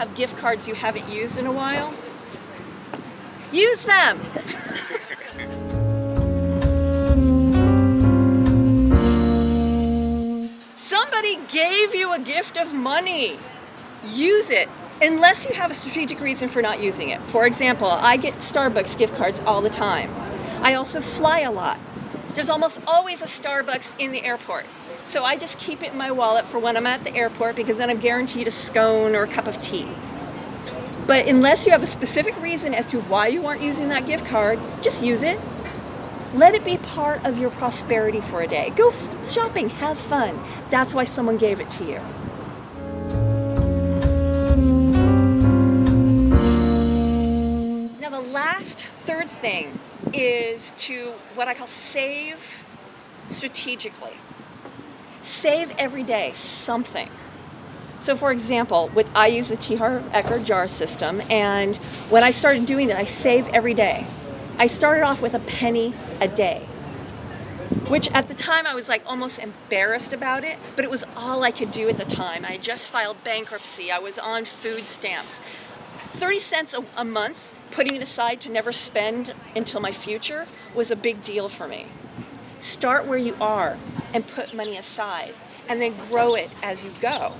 have gift cards you haven't used in a while, use them. Somebody gave you a gift of money. Use it, unless you have a strategic reason for not using it. For example, I get Starbucks gift cards all the time. I also fly a lot. There's almost always a Starbucks in the airport. So I just keep it in my wallet for when I'm at the airport, because then I'm guaranteed a scone or a cup of tea. But unless you have a specific reason as to why you aren't using that gift card, just use it. Let it be part of your prosperity for a day. Go shopping, have fun. That's why someone gave it to you. Now the last, third thing is to what I call save strategically. Save every day something. So for example, I use the T. Harv Eker jar system, and when I started doing it, I save every day. I started off with a penny a day, which at the time I was like almost embarrassed about it, but it was all I could do at the time. I had just filed bankruptcy. I was on food stamps. 30 cents a month, putting it aside to never spend until my future, was a big deal for me. Start where you are and put money aside, and then grow it as you go.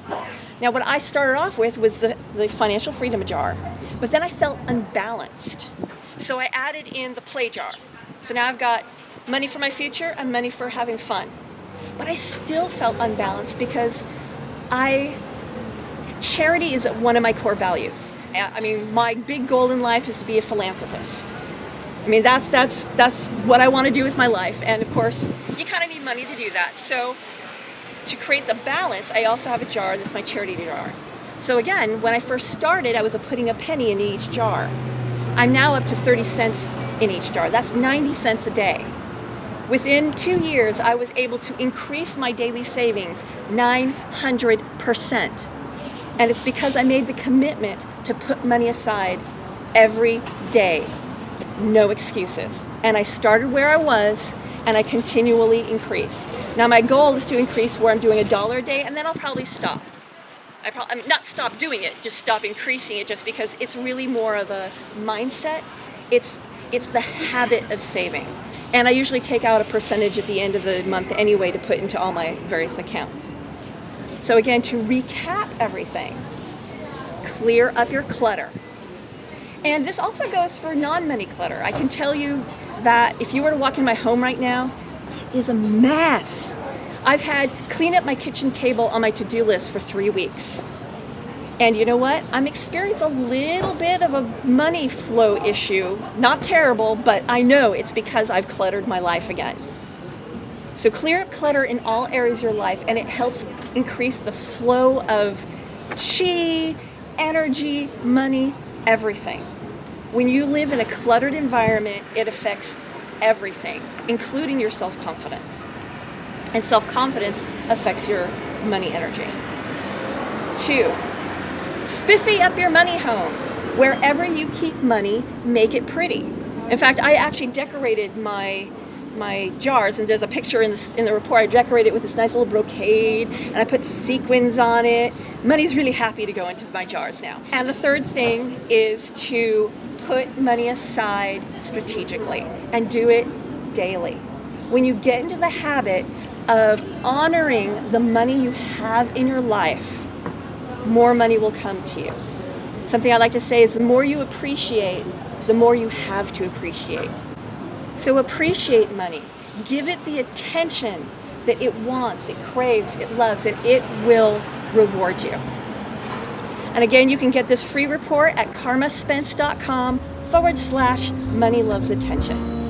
Now what I started off with was the financial freedom jar, but then I felt unbalanced. So I added in the play jar. So now I've got money for my future and money for having fun. But I still felt unbalanced because charity is one of my core values. I mean, my big goal in life is to be a philanthropist. I mean, that's what I want to do with my life. And of course, you kind of need money to do that. So to create the balance, I also have a jar that's my charity jar. So again, when I first started, I was putting a penny in each jar. I'm now up to 30 cents in each jar. That's 90 cents a day. Within 2 years, I was able to increase my daily savings 900%. And it's because I made the commitment to put money aside every day. No excuses. And I started where I was, and I continually increase. Now my goal is to increase where I'm doing $1 a day, and then I'll probably stop. I mean, not stop doing it, just stop increasing it, just because it's really more of a mindset. It's the habit of saving. And I usually take out a percentage at the end of the month anyway to put into all my various accounts. So again, to recap everything, clear up your clutter. And this also goes for non-money clutter. I can tell you that if you were to walk in my home right now, it is a mess. I've had clean up my kitchen table on my to-do list for 3 weeks. And you know what? I'm experiencing a little bit of a money flow issue. Not terrible, but I know it's because I've cluttered my life again. So clear up clutter in all areas of your life, and it helps increase the flow of chi, energy, money, everything. When you live in a cluttered environment, it affects everything, including your self-confidence. And self-confidence affects your money energy. 2, spiffy up your money homes. Wherever you keep money, make it pretty. In fact, I actually decorated my jars, and there's a picture in the report. I decorated it with this nice little brocade, and I put sequins on it. Money's really happy to go into my jars now. And the third thing is to put money aside strategically and do it daily. When you get into the habit of honoring the money you have in your life, more money will come to you. Something I like to say is the more you appreciate, the more you have to appreciate. So appreciate money. Give it the attention that it wants, it craves, it loves, and it will reward you. And again, you can get this free report at carmaspence.com/money loves attention.